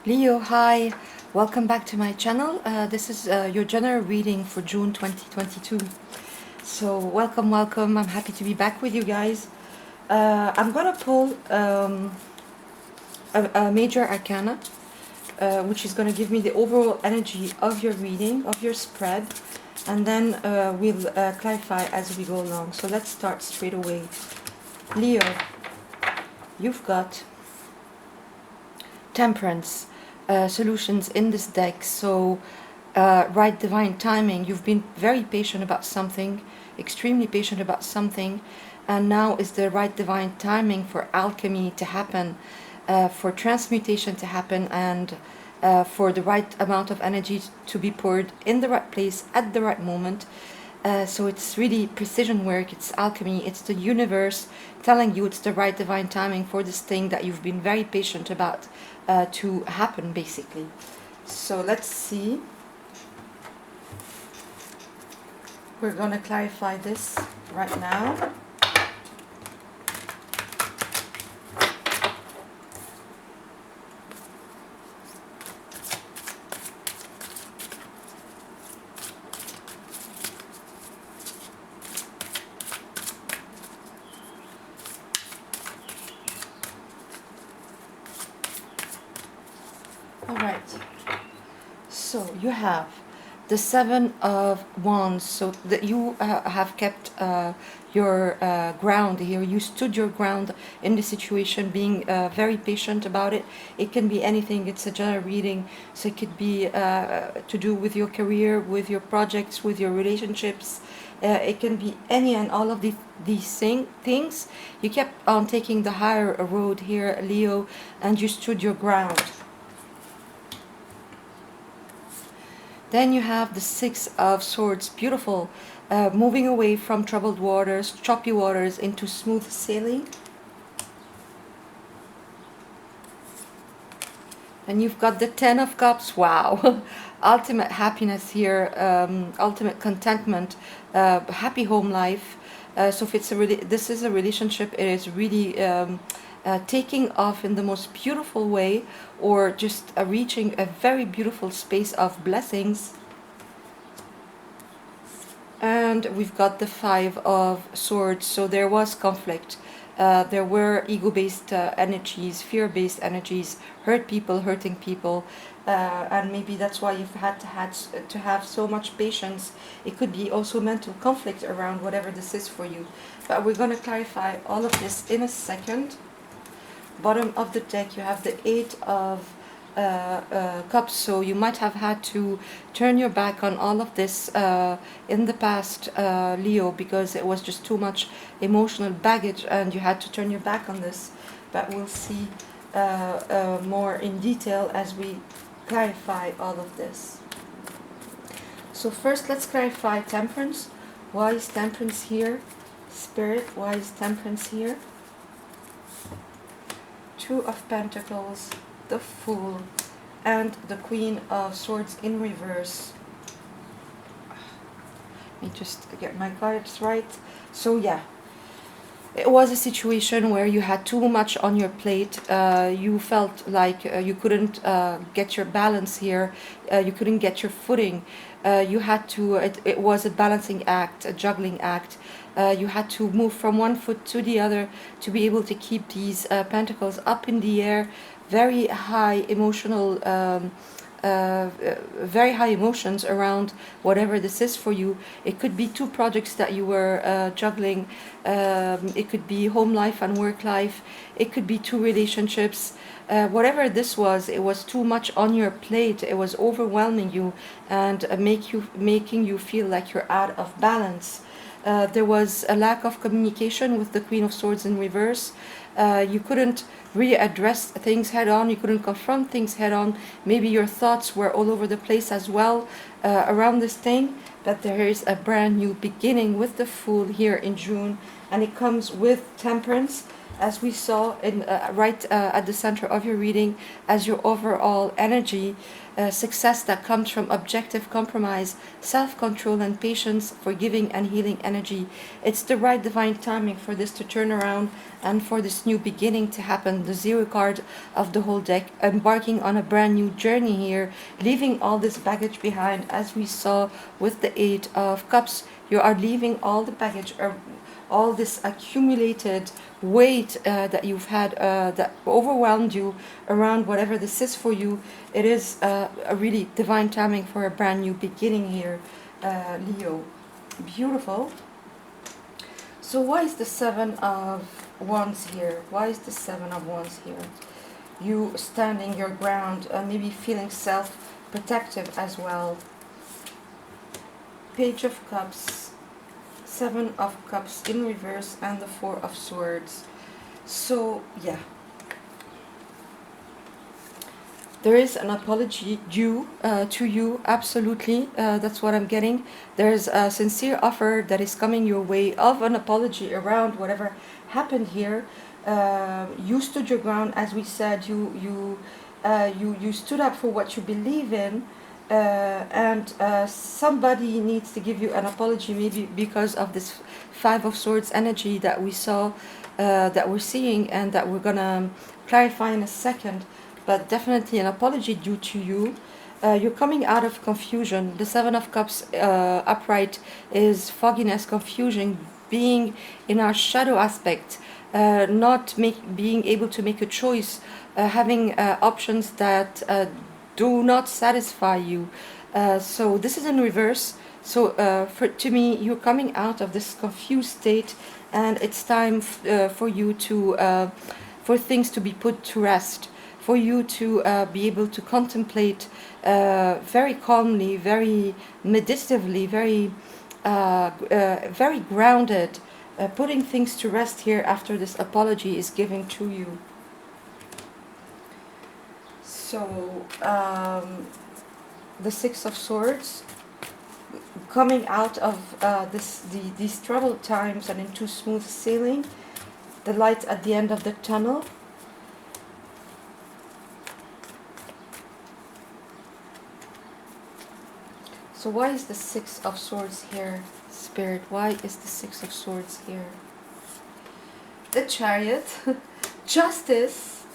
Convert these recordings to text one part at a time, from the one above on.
Leo, hi, welcome back to my channel. This is your general reading for June 2022. So welcome. I'm happy to be back with you guys. I'm gonna pull a major arcana, which is gonna give me the overall energy of your reading, of your spread, and then we'll clarify as we go along. So let's start straight away. Leo, you've got temperance solutions in this deck. So right divine timing, you've been very patient about something, extremely patient about something, and now is the right divine timing for alchemy to happen, for transmutation to happen, and for the right amount of energy to be poured in the right place at the right moment. So it's really precision work, it's alchemy, it's the universe telling you it's the right divine timing for this thing that you've been very patient about to happen, basically. So let's see. We're going to clarify this right now. All right, so you have the Seven of Wands, so that you have kept your ground here. You stood your ground in the situation, being very patient about it. It can be anything. It's a general reading, so it could be to do with your career, with your projects, with your relationships. It can be any and all of these things. You kept on taking the higher road here, Leo, and you stood your ground. Then you have the Six of Swords, beautiful, moving away from troubled waters, choppy waters, into smooth sailing. And you've got the Ten of Cups, wow, ultimate happiness here, ultimate contentment, happy home life. So if it's this is a relationship, it is really taking off in the most beautiful way, or just reaching a very beautiful space of blessings. And we've got the Five of Swords, so there was conflict. There were ego-based energies, fear-based energies, hurting people, and maybe that's why you've had to have so much patience. It could be also mental conflict around whatever this is for you. But we're going to clarify all of this in a second. Bottom of the deck, you have the Eight of Cups, so you might have had to turn your back on all of this in the past, Leo, because it was just too much emotional baggage and you had to turn your back on this. But we'll see more in detail as we clarify all of this. So first, let's clarify temperance. Why is temperance here? Spirit, why is temperance here? Two of Pentacles, the Fool, and the Queen of Swords in reverse. Let me just get my cards right. So yeah, it was a situation where you had too much on your plate. You felt like you couldn't get your balance here. You couldn't get your footing. You had to, it was a balancing act, a juggling act. You had to move from one foot to the other to be able to keep these pentacles up in the air. Very high emotional, very high emotions around whatever this is for you. It could be two projects that you were juggling. It could be home life and work life. It could be two relationships. Whatever this was, it was too much on your plate. It was overwhelming you and making you feel like you're out of balance. There was a lack of communication with the Queen of Swords in reverse. You couldn't really address things head on. You couldn't confront things head on. Maybe your thoughts were all over the place as well around this thing. But there is a brand new beginning with the Fool here in June. And it comes with temperance. as we saw in right at the center of your reading, as your overall energy. Success that comes from objective compromise, self-control and patience, forgiving and healing energy. It's the right divine timing for this to turn around and for this new beginning to happen. The zero card of the whole deck, embarking on a brand new journey here, leaving all this baggage behind, as we saw with the Eight of Cups. You are leaving all the baggage, all this accumulated weight that you've had that overwhelmed you around whatever this is for you. It is a really divine timing for a brand new beginning here, Leo. Beautiful. So why is the Seven of Wands here? Why is the Seven of Wands here? You standing your ground, maybe feeling self-protective as well. Page of Cups, Seven of Cups in reverse, and the Four of Swords. So yeah, there is an apology due to you, absolutely. That's what I'm getting. There's a sincere offer that is coming your way of an apology around whatever happened here. You stood your ground, as we said. You stood up for what you believe in. And somebody needs to give you an apology, maybe because of this Five of Swords energy that we saw, that we're seeing, and that we're gonna clarify in a second. But definitely an apology due to you. You're coming out of confusion. The Seven of Cups upright is fogginess, confusion, being in our shadow aspect, not being able to make a choice, having options that do not satisfy you. So this is in reverse. So to me, you're coming out of this confused state, and it's time for you to, for things to be put to rest, for you to be able to contemplate very calmly, very meditatively, very grounded, putting things to rest here after this apology is given to you. So the Six of Swords, coming out of these troubled times and into smooth sailing, the light at the end of the tunnel. So why is the Six of Swords here, Spirit? Why is the Six of Swords here? The Chariot, Justice,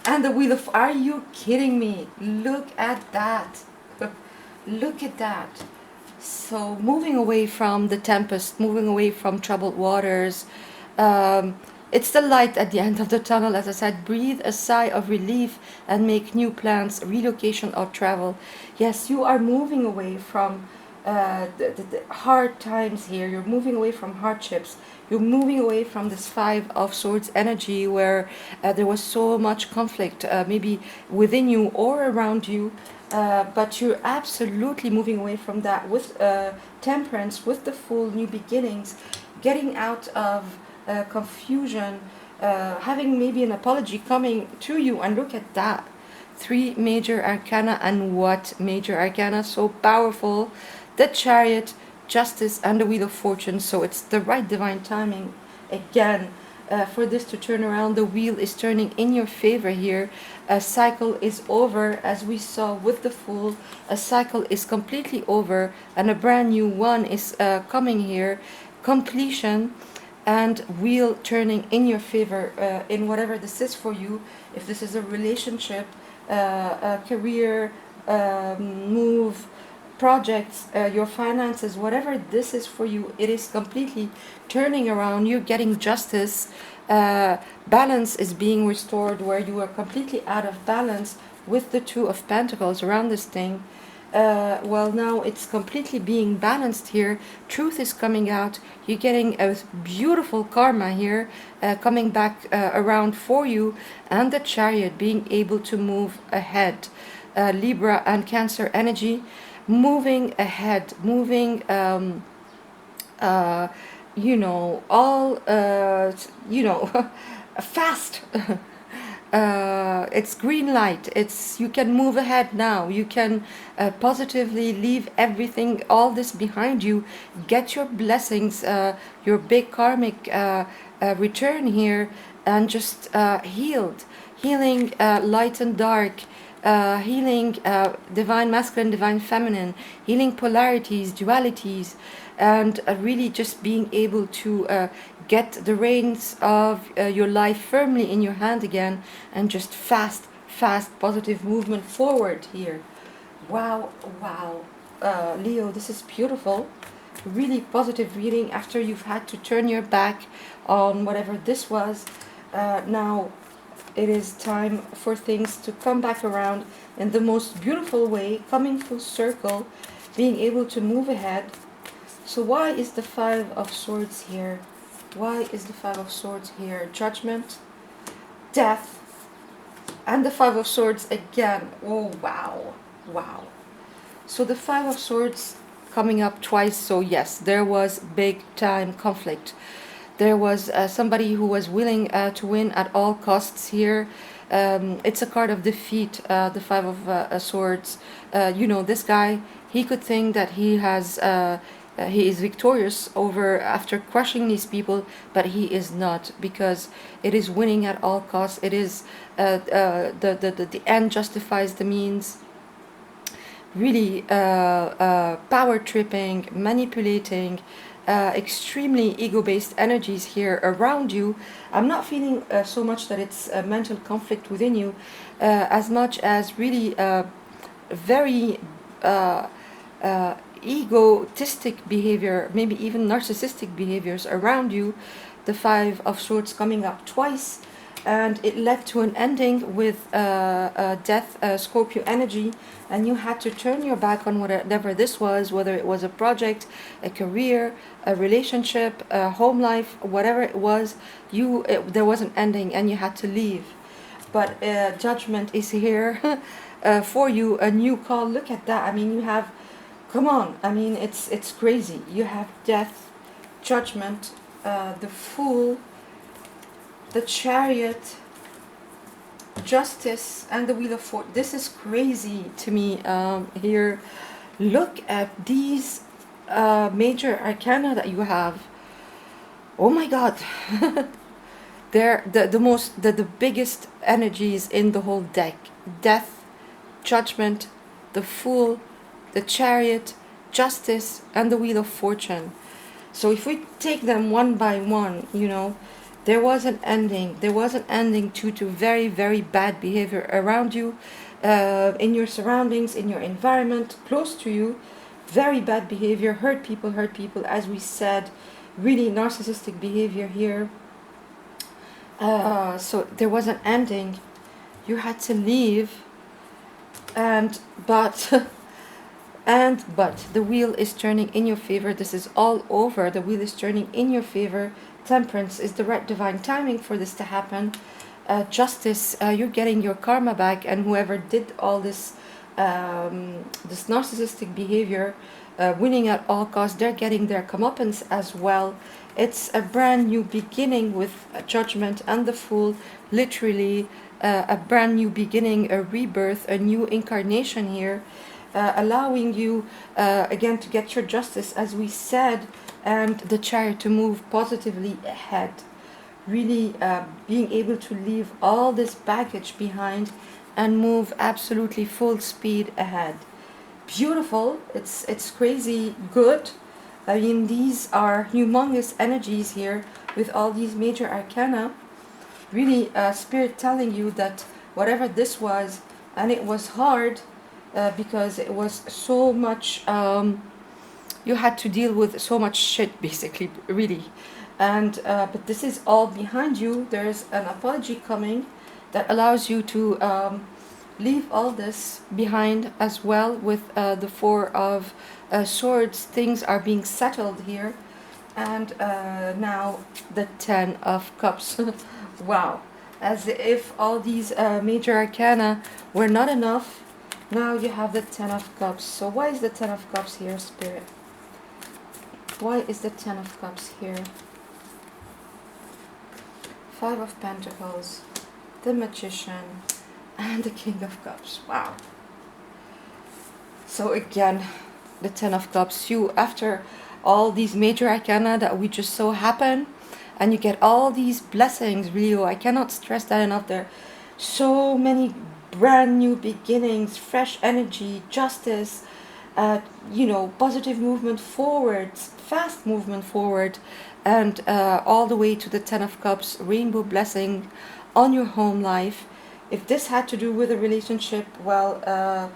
and the Wheel of... Are you kidding me? Look at that. Look at that. So moving away from the tempest, moving away from troubled waters. It's the light at the end of the tunnel. As I said, breathe a sigh of relief and make new plans, relocation or travel. Yes, you are moving away from the hard times here. You're moving away from hardships. You're moving away from this Five of Swords energy where there was so much conflict, maybe within you or around you. But you're absolutely moving away from that with temperance, with the Fool, new beginnings, getting out of confusion, having maybe an apology coming to you. And look at that, 3 major arcana. And what major arcana? So powerful. The Chariot, Justice, and the Wheel of Fortune. So it's the right divine timing again for this to turn around. The wheel is turning in your favor here. A cycle is over, as we saw with the Fool. A cycle is completely over, and a brand new one is coming here. Completion and wheel turning in your favor in whatever this is for you. If this is a relationship, a career, move, projects, your finances, whatever this is for you, it is completely turning around. You're getting justice. Balance is being restored where you are completely out of balance with the Two of Pentacles around this thing. Well, now it's completely being balanced here. Truth is coming out. You're getting a beautiful karma here coming back around for you, and the Chariot being able to move ahead. Libra and Cancer energy, moving ahead, moving you know, all you know, fast. It's green light. It's, you can move ahead now. You can positively leave everything, all this behind you. Get your blessings, your big karmic return here, and just healing light and dark, healing divine masculine, divine feminine, healing polarities, dualities, and really just being able to get the reins of your life firmly in your hand again, and just fast positive movement forward here. Wow, wow. Leo, this is beautiful. Really positive reading after you've had to turn your back on whatever this was. Now it is time for things to come back around in the most beautiful way, coming full circle, being able to move ahead. So why is the Five of Swords here? Why is the Five of Swords here? Judgment, death, and the Five of Swords again. Oh, wow. Wow. So the Five of Swords coming up twice. So yes, there was big time conflict. There was somebody who was willing to win at all costs here. It's a card of defeat, the Five of Swords. This guy, he could think that he is victorious over after crushing these people, but he is not, because it is winning at all costs. It is the end justifies the means. Really power tripping, manipulating, extremely ego-based energies here around you. I'm not feeling so much that it's a mental conflict within you, as much as really very egotistic behavior, maybe even narcissistic behaviors around you. The Five of Swords coming up twice, and it led to an ending with death, Scorpio energy, and you had to turn your back on whatever this was, whether it was a project, a career, a relationship, a home life, whatever it was. There was an ending, and you had to leave. But judgment is here for you, a new call. Look at that. I mean, you have, come on. I mean, it's crazy. You have death, judgment, the Fool, the Chariot, Justice, and the Wheel of Fortune. This is crazy to me here. Look at these major arcana that you have. Oh my God. They're the biggest energies in the whole deck. Death, Judgment, the Fool, the Chariot, Justice, and the Wheel of Fortune. So if we take them one by one, there was an ending. There was an ending to very, very bad behavior around you, in your surroundings, in your environment, close to you. Very bad behavior, hurt people, as we said. Really narcissistic behavior here. So there was an ending. You had to leave. But the wheel is turning in your favor. This is all over. The wheel is turning in your favor. Temperance is the right divine timing for this to happen. Justice, you're getting your karma back, and whoever did all this narcissistic behavior, winning at all costs, they're getting their comeuppance as well. It's a brand new beginning with Judgment and the Fool. Literally a brand new beginning, a rebirth, a new incarnation here, allowing you again to get your justice, as we said, and the Chariot to move positively ahead. Really being able to leave all this baggage behind and move absolutely full speed ahead. Beautiful. It's crazy good. I mean, these are humongous energies here with all these major arcana. Really Spirit telling you that whatever this was, and it was hard because it was so much, you had to deal with so much shit, basically, really. And but this is all behind you. There's an apology coming that allows you to leave all this behind as well. With the Four of Swords, things are being settled here. And now the Ten of Cups. Wow, as if all these major arcana were not enough, now you have the Ten of Cups. So why is the Ten of Cups here, Spirit? Why is the Ten of Cups here? Five of Pentacles, the Magician, and the King of Cups. Wow. So again, the Ten of Cups. You, after all these major arcana that we just saw happen, and you get all these blessings, Leo. I cannot stress that enough. There so many brand new beginnings, fresh energy, justice, positive movement forward, fast movement forward, and all the way to the Ten of Cups, rainbow blessing on your home life. If this had to do with a relationship, well,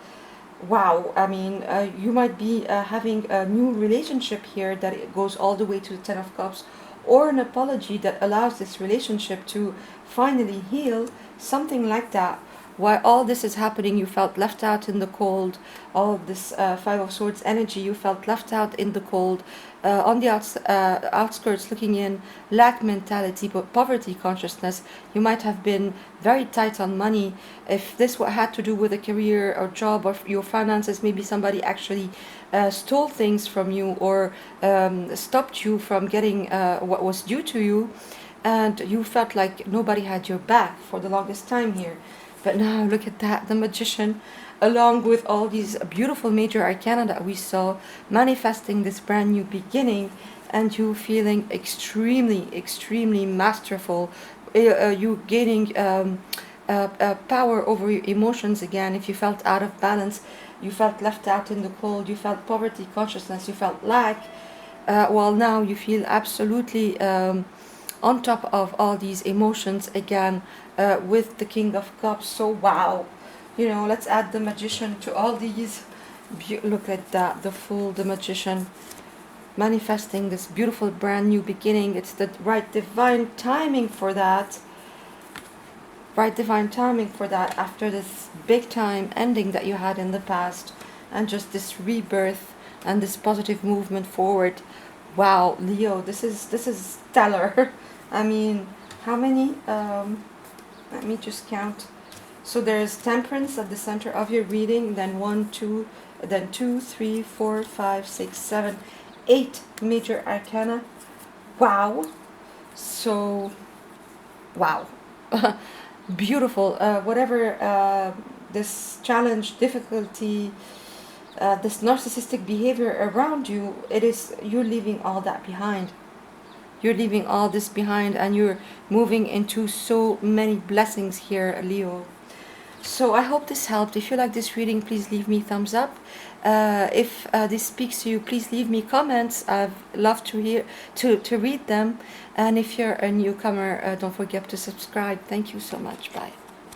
wow, I mean, you might be having a new relationship here that it goes all the way to the Ten of Cups, or an apology that allows this relationship to finally heal, something like that. While all this is happening, you felt left out in the cold. All of this Five of Swords energy, you felt left out in the cold, on the outskirts looking in, lack mentality, but poverty consciousness. You might have been very tight on money. If this had to do with a career or job or your finances, maybe somebody actually stole things from you, or stopped you from getting what was due to you, and you felt like nobody had your back for the longest time here. But now look at that, the Magician, along with all these beautiful major arcana that we saw, manifesting this brand new beginning, and you feeling extremely, extremely masterful. You gaining power over your emotions again. If you felt out of balance, you felt left out in the cold, you felt poverty consciousness, you felt lack. Well, now you feel absolutely on top of all these emotions again, with the King of Cups. So wow, let's add the Magician to all these. Look at that, the Fool, the Magician, manifesting this beautiful brand new beginning. It's the right divine timing for that. Right divine timing for that, after this big time ending that you had in the past, and just this rebirth and this positive movement forward. Wow, Leo, this is stellar. I mean, how many? Let me just count. So there's temperance at the center of your reading, then 1, 2, then 2, 3, 4, 5, 6, 7, 8 major arcana. Wow. So, wow. Beautiful. Whatever this challenge, difficulty, this narcissistic behavior around you, you're leaving all that behind. You're leaving all this behind, and you're moving into so many blessings here, Leo. So I hope this helped. If you like this reading, please leave me thumbs up. If this speaks to you, please leave me comments. I'd love to read them. And if you're a newcomer, don't forget to subscribe. Thank you so much. Bye.